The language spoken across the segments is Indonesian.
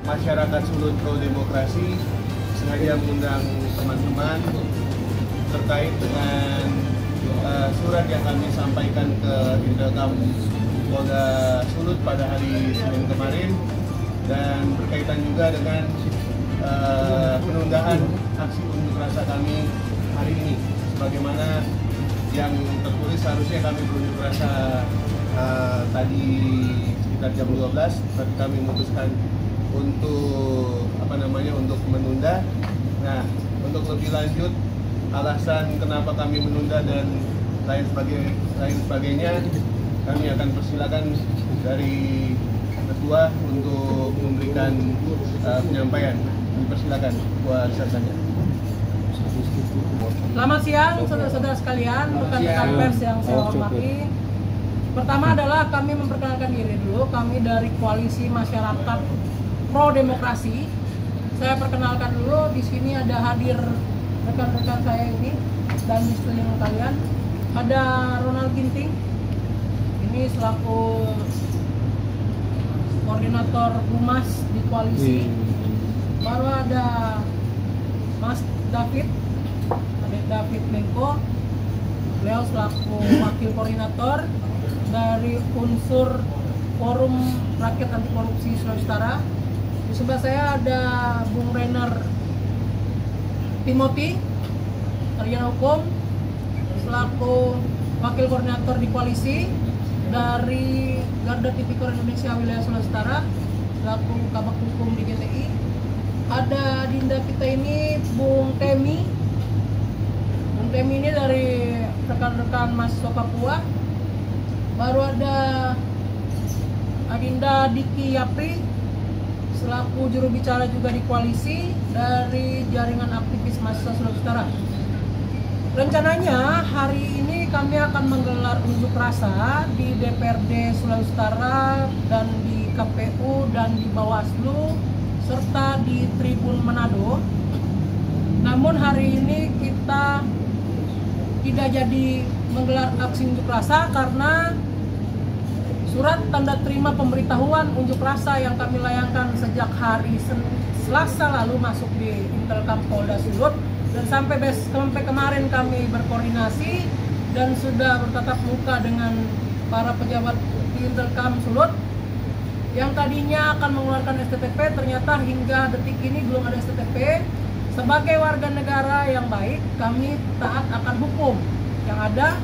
Masyarakat Sulut Pro Demokrasi sengaja mengundang teman-teman terkait dengan surat yang kami sampaikan ke Intelkam Polda Sulut pada hari Senin kemarin, dan berkaitan juga dengan penundaan aksi unjuk rasa kami hari ini. Sebagaimana yang tertulis, harusnya kami berunjuk rasa tadi sekitar jam 12, tapi kami memutuskan untuk untuk menunda. Nah, untuk lebih lanjut alasan kenapa kami menunda dan lain sebagainya, kami akan persilakan dari ketua untuk memberikan penyampaian. Dipersilakan buat sasarannya. Selamat siang saudara-saudara sekalian, rekan-rekan pers yang saya hormati. Pertama adalah kami memperkenalkan diri dulu. Kami dari Koalisi Masyarakat Pro Demokrasi. Saya perkenalkan dulu, di sini ada hadir rekan-rekan saya ini dan di sekeliling kalian ada Ronald Ginting. Ini selaku koordinator humas di koalisi. Baru ada Mas David Menko. Beliau selaku wakil koordinator dari unsur Forum Rakyat Anti Korupsi Sulawesi Utara. Di sebelah saya ada Bung Rainer Timothy, sarjana hukum, selaku wakil koordinator di koalisi dari Garda Tipikor Indonesia wilayah Sulawesi Utara, selaku kabak hukum di GTI. Ada dinda kita ini Bung Temi. Bung Temi ini dari rekan-rekan mahasiswa Papua. Baru ada Adinda Diki Yapri selaku juru bicara juga di koalisi dari Jaringan Aktivis Mahasiswa Sulawesi Utara. Rencananya hari ini kami akan menggelar unjuk rasa di DPRD Sulawesi Utara dan di KPU dan di Bawaslu serta di Tribun Manado. Namun hari ini kita tidak jadi menggelar aksi unjuk rasa karena surat tanda terima pemberitahuan unjuk rasa yang kami layangkan sejak hari Selasa lalu masuk di Intelkam Polda Sulut, dan sampai kemarin kami berkoordinasi dan sudah bertatap muka dengan para pejabat di Intelkam Sulut yang tadinya akan mengeluarkan STTP. Ternyata hingga detik ini belum ada STTP. Sebagai warga negara yang baik, kami taat akan hukum yang ada.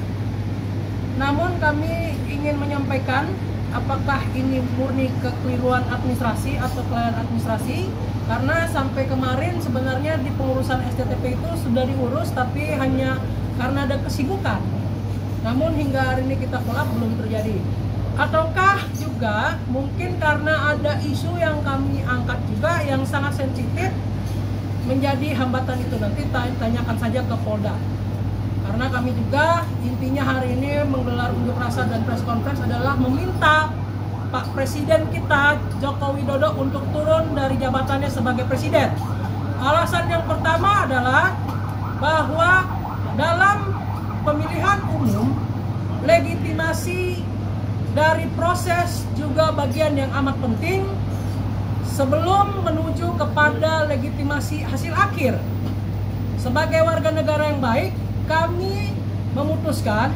Namun kami ingin menyampaikan apakah ini murni kekeliruan administrasi atau kelalaian administrasi, karena sampai kemarin sebenarnya di pengurusan STTP itu sudah diurus, tapi hanya karena ada kesibukan. Namun hingga hari ini kita follow up belum terjadi. Ataukah juga mungkin karena ada isu yang kami angkat juga yang sangat sensitif menjadi hambatan itu, nanti tanyakan saja ke Polda. Karena kami juga intinya hari ini menggelar unjuk rasa dan press conference adalah meminta Pak Presiden kita Joko Widodo untuk turun dari jabatannya sebagai presiden. Alasan yang pertama adalah bahwa dalam pemilihan umum legitimasi dari proses juga bagian yang amat penting sebelum menuju kepada legitimasi hasil akhir. Sebagai warga negara yang baik, kami memutuskan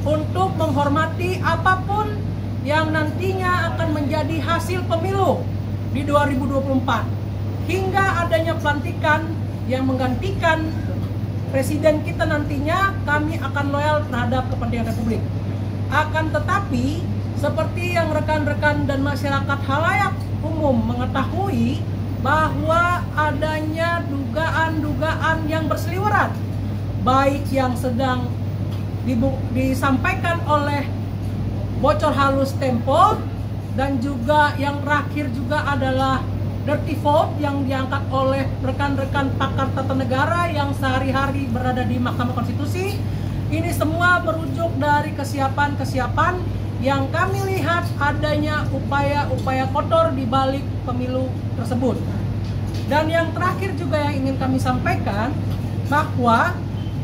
untuk menghormati apapun yang nantinya akan menjadi hasil pemilu di 2024 hingga adanya pelantikan yang menggantikan presiden kita nantinya. Kami akan loyal terhadap kepentingan Republik. Akan tetapi seperti yang rekan-rekan dan masyarakat halayak umum mengetahui bahwa adanya dugaan-dugaan yang berseliweran, baik yang sedang disampaikan oleh bocor halus Tempo, dan juga yang terakhir juga adalah dirty vote yang diangkat oleh rekan-rekan pakar tata negara yang sehari-hari berada di Mahkamah Konstitusi. Ini semua merujuk dari kesiapan-kesiapan yang kami lihat adanya upaya-upaya kotor di balik pemilu tersebut. Dan yang terakhir juga yang ingin kami sampaikan bahwa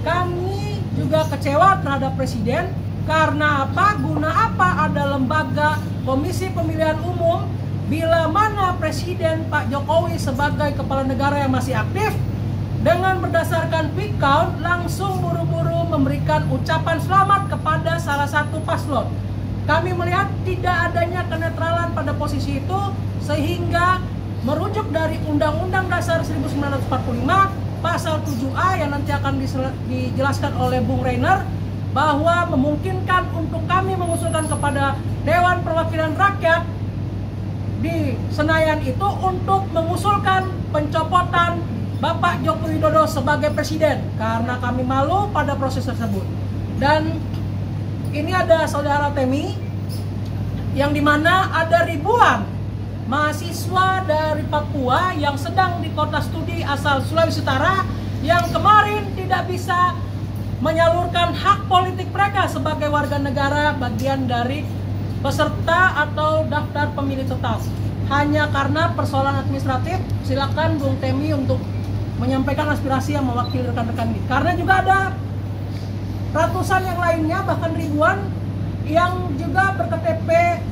kami juga kecewa terhadap presiden. Karena apa? Guna apa ada lembaga Komisi Pemilihan Umum bila mana Presiden Pak Jokowi sebagai kepala negara yang masih aktif dengan berdasarkan quick count langsung buru-buru memberikan ucapan selamat kepada salah satu paslon. Kami melihat tidak adanya kenetralan pada posisi itu sehingga merujuk dari Undang-Undang Dasar 1945 Pasal 7A yang nanti akan dijelaskan oleh Bung Reiner bahwa memungkinkan untuk kami mengusulkan kepada Dewan Perwakilan Rakyat di Senayan itu untuk mengusulkan pencopotan Bapak Joko Widodo sebagai presiden karena kami malu pada proses tersebut. Dan ini ada saudara Temi yang dimana ada ribuan mahasiswa dari Papua yang sedang di kota studi asal Sulawesi Utara yang kemarin tidak bisa menyalurkan hak politik mereka sebagai warga negara bagian dari peserta atau daftar pemilih tetap. Hanya karena persoalan administratif, silakan Bung Temi untuk menyampaikan aspirasi yang mewakili rekan-rekan ini. Karena juga ada ratusan yang lainnya, bahkan ribuan yang juga berKTP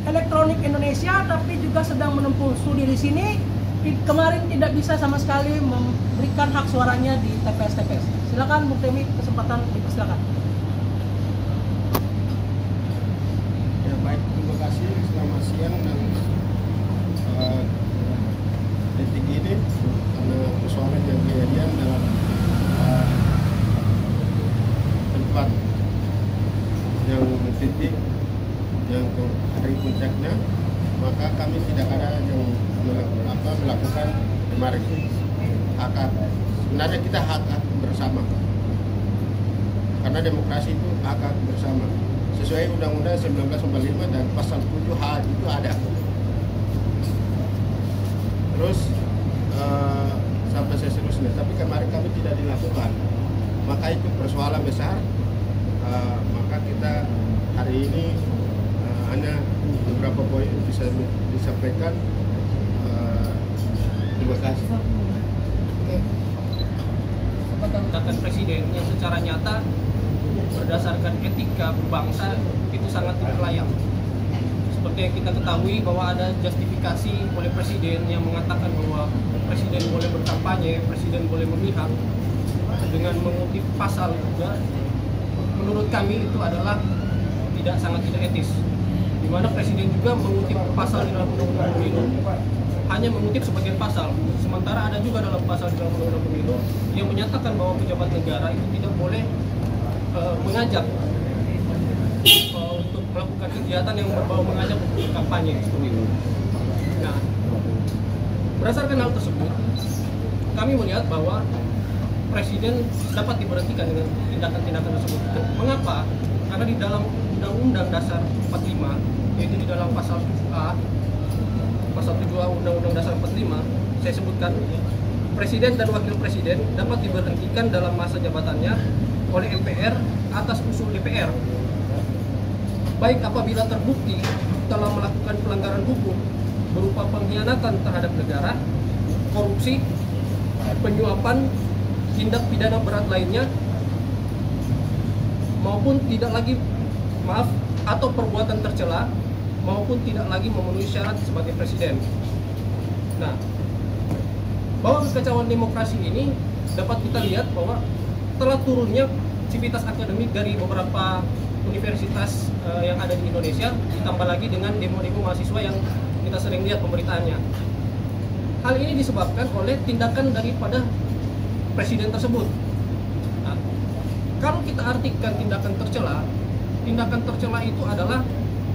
elektronik Indonesia tapi juga sedang menempuh studi di sini. Kemarin tidak bisa sama sekali memberikan hak suaranya di TPS-TPS. Silakan Bung Temi, kesempatan dipersilakan. Ya baik, terima kasih. Selamat siang dan detik ini karena persoalan yang kejadian dalam tempat yang titik yang ke hari puncaknya, maka kami tidak ada yang melakukan kemarin akad. Sebenarnya kita hak bersama karena demokrasi itu akad bersama sesuai Undang-Undang 1945 dan Pasal 7H itu ada. Terus sampai seterusnya, tapi kemarin kami tidak dilakukan, maka itu persoalan besar. Maka kita hari ini hanya beberapa poin bisa disampaikan. Terima kasih. Katakan presiden yang secara nyata berdasarkan etika berbangsa itu sangat tidak layak. Seperti yang kita ketahui bahwa ada justifikasi oleh presiden yang mengatakan bahwa presiden boleh berkampanye, presiden boleh memihak dengan mengutip pasal juga. Menurut kami itu adalah sangat tidak etis. Di mana presiden juga mengutip pasal di dalam Undang-Undang Pemilu, hanya mengutip sebagian pasal. Sementara ada juga dalam pasal di dalam Undang-Undang Pemilu yang menyatakan bahwa pejabat negara itu tidak boleh mengajak untuk melakukan kegiatan yang berbau mengajak untuk kampanye seperti itu. Nah, berdasarkan hal tersebut, kami melihat bahwa presiden dapat diberhentikan dengan tindakan-tindakan tersebut. Mengapa? Karena di dalam Undang-Undang Dasar 45, yaitu di dalam pasal 7A Undang-Undang Dasar 45, saya sebutkan presiden dan wakil presiden dapat diberhentikan dalam masa jabatannya oleh MPR atas usul DPR, baik apabila terbukti telah melakukan pelanggaran hukum berupa pengkhianatan terhadap negara, korupsi, penyuapan, tindak pidana berat lainnya, maupun atau perbuatan tercela, maupun tidak lagi memenuhi syarat sebagai presiden. Nah, bahwa kekacauan demokrasi ini dapat kita lihat bahwa telah turunnya civitas akademik dari beberapa universitas yang ada di Indonesia, ditambah lagi dengan demo-demo mahasiswa yang kita sering lihat pemberitaannya. Hal ini disebabkan oleh tindakan daripada presiden tersebut. Nah, kalau kita artikan tindakan tercela itu adalah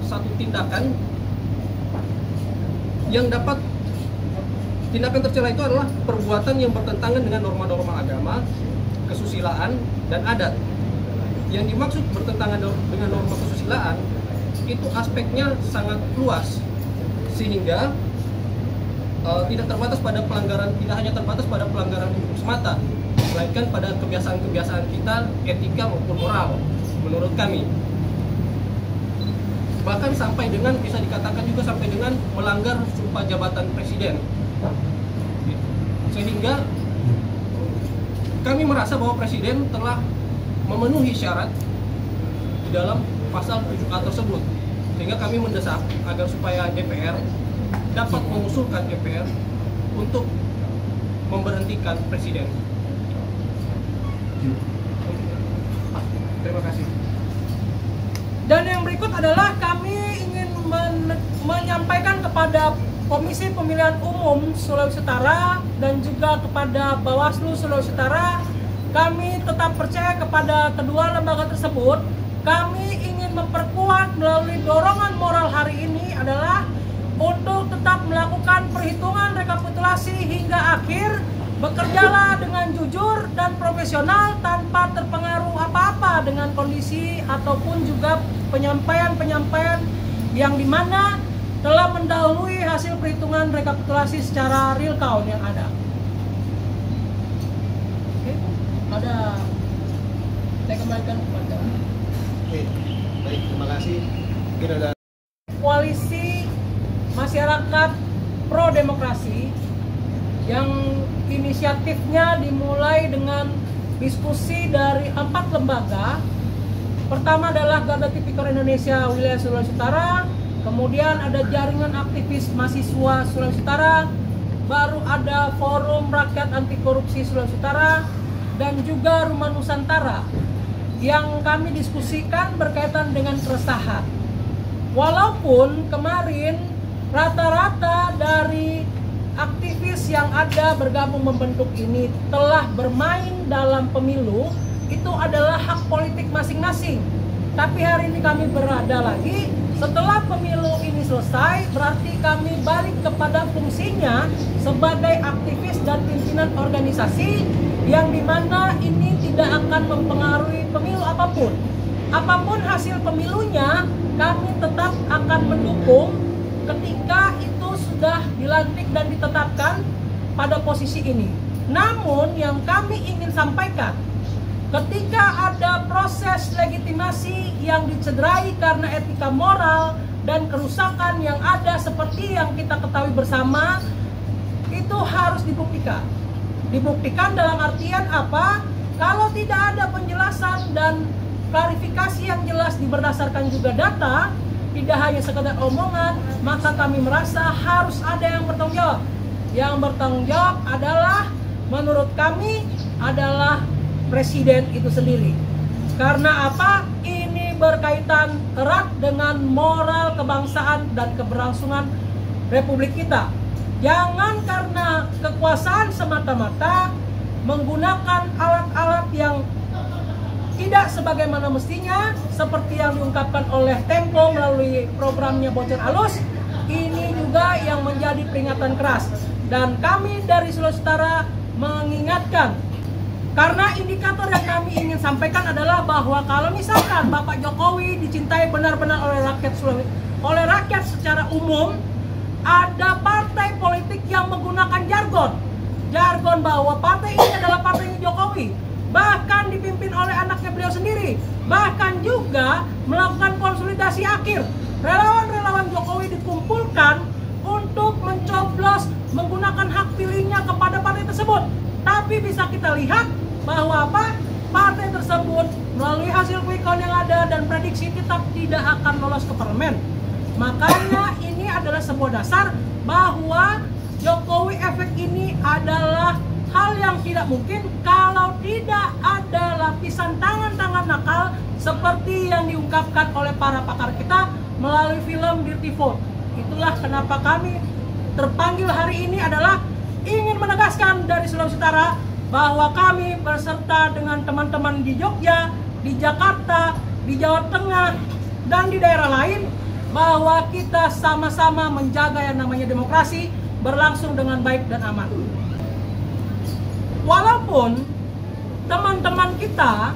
satu tindakan yang tindakan tercela itu adalah perbuatan yang bertentangan dengan norma-norma agama, kesusilaan, dan adat. Yang dimaksud bertentangan dengan norma kesusilaan itu aspeknya sangat luas, sehingga tidak hanya terbatas pada pelanggaran hukum semata, melainkan pada kebiasaan-kebiasaan kita, etika maupun moral, menurut kami. Bahkan bisa dikatakan juga sampai dengan melanggar sumpah jabatan presiden. Sehingga kami merasa bahwa presiden telah memenuhi syarat di dalam pasal 7A tersebut. Sehingga kami mendesak agar supaya DPR dapat mengusulkan MPR untuk memberhentikan presiden. Terima kasih. Dan yang berikut adalah kami ingin menyampaikan kepada Komisi Pemilihan Umum Sulawesi Utara dan juga kepada Bawaslu Sulawesi Utara, kami tetap percaya kepada kedua lembaga tersebut. Kami ingin memperkuat melalui dorongan moral hari ini adalah untuk tetap melakukan perhitungan rekapitulasi hingga akhir, bekerjalah dengan jujur dan profesional tanpa terpengaruh apa-apa dengan kondisi ataupun juga penyampaian-penyampaian yang dimana telah mendahului hasil perhitungan rekapitulasi secara real count yang ada. Oke, ada saya kembalikan kepada. Oke, baik, terima kasih. Mungkin ada Koalisi Masyarakat Pro Demokrasi yang inisiatifnya dimulai dengan diskusi dari 4 lembaga. Pertama adalah Garda Tipikor Indonesia Wilayah Sulawesi Utara, kemudian ada Jaringan Aktivis Mahasiswa Sulawesi Utara, baru ada Forum Rakyat Anti Korupsi Sulawesi Utara, dan juga Rumah Nusantara yang kami diskusikan berkaitan dengan keresahan. Walaupun kemarin rata-rata dari aktivis yang ada bergabung membentuk ini telah bermain dalam pemilu, itu adalah hak politik masing-masing. Tapi hari ini kami berada lagi, setelah pemilu ini selesai, berarti kami balik kepada fungsinya sebagai aktivis dan pimpinan organisasi yang dimana ini tidak akan mempengaruhi pemilu apapun. Apapun hasil pemilunya, kami tetap akan mendukung ketika itu sudah dilantik dan ditetapkan pada posisi ini. Namun yang kami ingin sampaikan, ketika ada proses legitimasi yang dicederai karena etika moral dan kerusakan yang ada seperti yang kita ketahui bersama, itu harus dibuktikan. Dibuktikan dalam artian apa? Kalau tidak ada penjelasan dan klarifikasi yang jelas berdasarkan juga data, tidak hanya sekedar omongan, maka kami merasa harus ada yang bertanggung jawab. Yang bertanggung jawab adalah, menurut kami, adalah presiden itu sendiri. Karena apa? Ini berkaitan erat dengan moral kebangsaan dan keberlangsungan Republik kita. Jangan karena kekuasaan semata-mata menggunakan alat-alat yang tidak sebagaimana mestinya, seperti yang diungkapkan oleh Tempo melalui programnya Bocor Alus. Ini juga yang menjadi peringatan keras. Dan kami dari Sulawesi Utara mengingatkan, karena indikator yang kami ingin sampaikan adalah bahwa kalau misalkan Bapak Jokowi dicintai benar-benar oleh rakyat Sulawesi, oleh rakyat secara umum, ada partai politik yang menggunakan jargon bahwa partai ini adalah partai Jokowi, bahkan dipimpin oleh anaknya beliau sendiri, bahkan juga melakukan konsolidasi akhir. Relawan-relawan Jokowi dikumpulkan untuk mencoblos menggunakan hak pilihnya kepada partai tersebut. Tapi bisa kita lihat bahwa apa? Partai tersebut melalui hasil quick count yang ada dan prediksi tetap tidak akan lolos ke parlemen. Makanya ini adalah sebuah dasar bahwa Jokowi efek ini adalah hal yang tidak mungkin kalau tidak ada lapisan tangan-tangan nakal seperti yang diungkapkan oleh para pakar kita melalui film Dirty Vote. Itulah kenapa kami terpanggil hari ini adalah ingin menegaskan dari Sulawesi Utara bahwa kami berserta dengan teman-teman di Jogja, di Jakarta, di Jawa Tengah, dan di daerah lain bahwa kita sama-sama menjaga yang namanya demokrasi berlangsung dengan baik dan aman. Walaupun teman-teman kita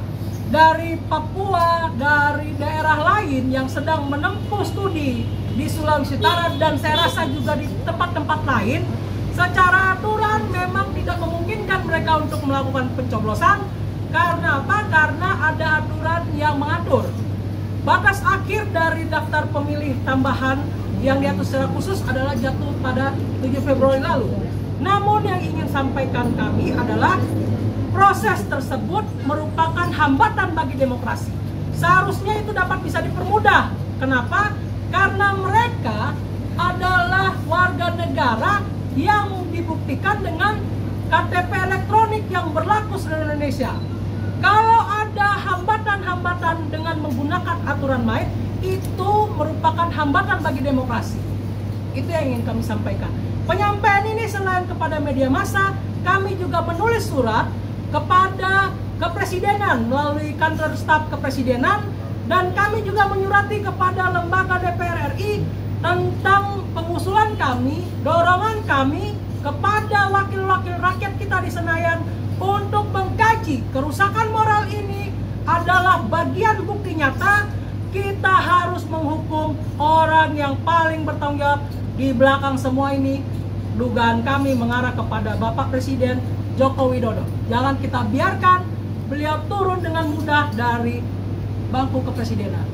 dari Papua, dari daerah lain yang sedang menempuh studi di Sulawesi Utara dan saya rasa juga di tempat-tempat lain, secara aturan memang tidak memungkinkan mereka untuk melakukan pencoblosan. Karena apa? Karena ada aturan yang mengatur. Batas akhir dari daftar pemilih tambahan yang diatur secara khusus adalah jatuh pada 7 Februari lalu. Namun yang ingin sampaikan kami adalah proses tersebut merupakan hambatan bagi demokrasi. Seharusnya itu dapat bisa dipermudah. Kenapa? Karena mereka adalah warga negara yang dibuktikan dengan KTP elektronik yang berlaku seluruh Indonesia. Kalau ada hambatan-hambatan dengan menggunakan aturan main, itu merupakan hambatan bagi demokrasi. Itu yang ingin kami sampaikan. Penyampaian ini selain kepada media massa, kami juga menulis surat kepada Kepresidenan melalui kantor staf Kepresidenan, dan kami juga menyurati kepada lembaga DPR RI tentang pengusulan kami, dorongan kami kepada wakil-wakil rakyat kita di Senayan untuk mengkaji kerusakan moral ini adalah bagian bukti nyata. Kita harus menghukum orang yang paling bertanggung jawab di belakang semua ini. Dugaan kami mengarah kepada Bapak Presiden Joko Widodo. Jangan kita biarkan beliau turun dengan mudah dari bangku kepresidenan.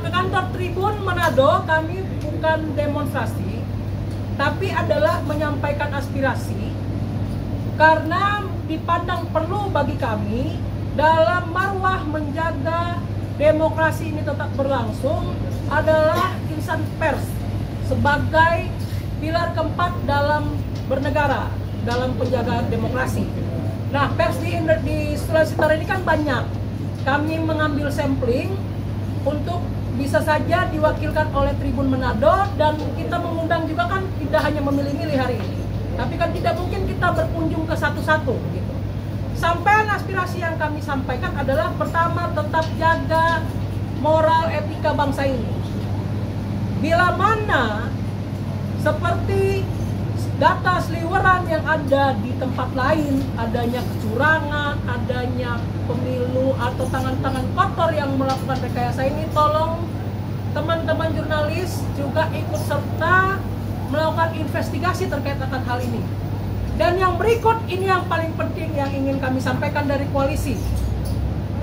Ke kantor Tribun Manado kami bukan demonstrasi, tapi adalah menyampaikan aspirasi karena dipandang perlu bagi kami dalam marwah menjaga demokrasi ini tetap berlangsung adalah insan pers sebagai pilar keempat dalam bernegara, dalam penjaga demokrasi. Nah, pers di Sulawesi Utara ini kan banyak. Kami mengambil sampling untuk bisa saja diwakilkan oleh Tribun Manado, dan kita mengundang juga kan tidak hanya memilih-milih hari ini. Tapi kan tidak mungkin kita berkunjung ke satu-satu gitu. Sampaian aspirasi yang kami sampaikan adalah pertama, tetap jaga moral etika bangsa ini. Bila mana seperti data seliweran yang ada di tempat lain, adanya kecurangan, adanya pemilu atau tangan-tangan kotor yang melakukan rekayasa ini, tolong teman-teman jurnalis juga ikut serta melakukan investigasi terkait akan hal ini. Dan yang berikut ini yang paling penting yang ingin kami sampaikan dari koalisi.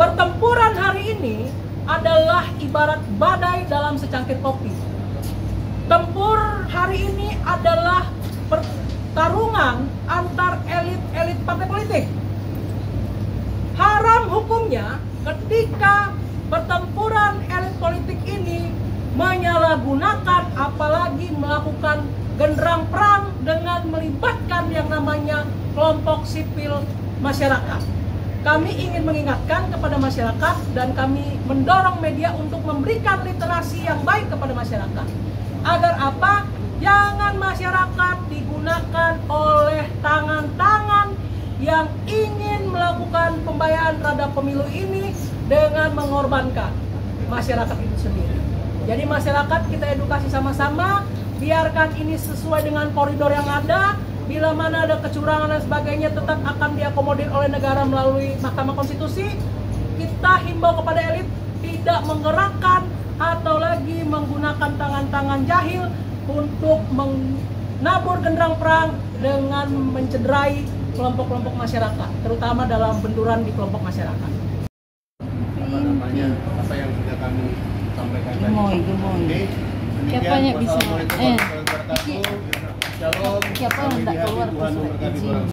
Pertempuran hari ini adalah ibarat badai dalam secangkir kopi. Tempur hari ini adalah pertarungan antar elit-elit partai politik. Haram hukumnya ketika pertempuran elit politik ini menyalahgunakan, apalagi melakukan genderang perang dengan melibatkan yang namanya kelompok sipil masyarakat. Kami ingin mengingatkan kepada masyarakat dan kami mendorong media untuk memberikan literasi yang baik kepada masyarakat. Agar apa? Jangan masyarakat digunakan oleh tangan-tangan yang ingin melakukan pembayaran terhadap pemilu ini dengan mengorbankan masyarakat itu sendiri. Jadi masyarakat kita edukasi sama-sama, biarkan ini sesuai dengan koridor yang ada. Bila mana ada kecurangan dan sebagainya tetap akan diakomodir oleh negara melalui Mahkamah Konstitusi. Kita himbau kepada elit tidak menggerakkan atau lagi menggunakan tangan-tangan jahil untuk menabur genderang perang dengan mencederai kelompok-kelompok masyarakat, terutama dalam benturan di kelompok masyarakat. Apa yang sudah kami sampaikan tadi. Gemoy. Demikian, wassalamualaikum warahmatullahi wabarakatuh. Shalom. Siapa yang hendak keluar Tuhan memberkati.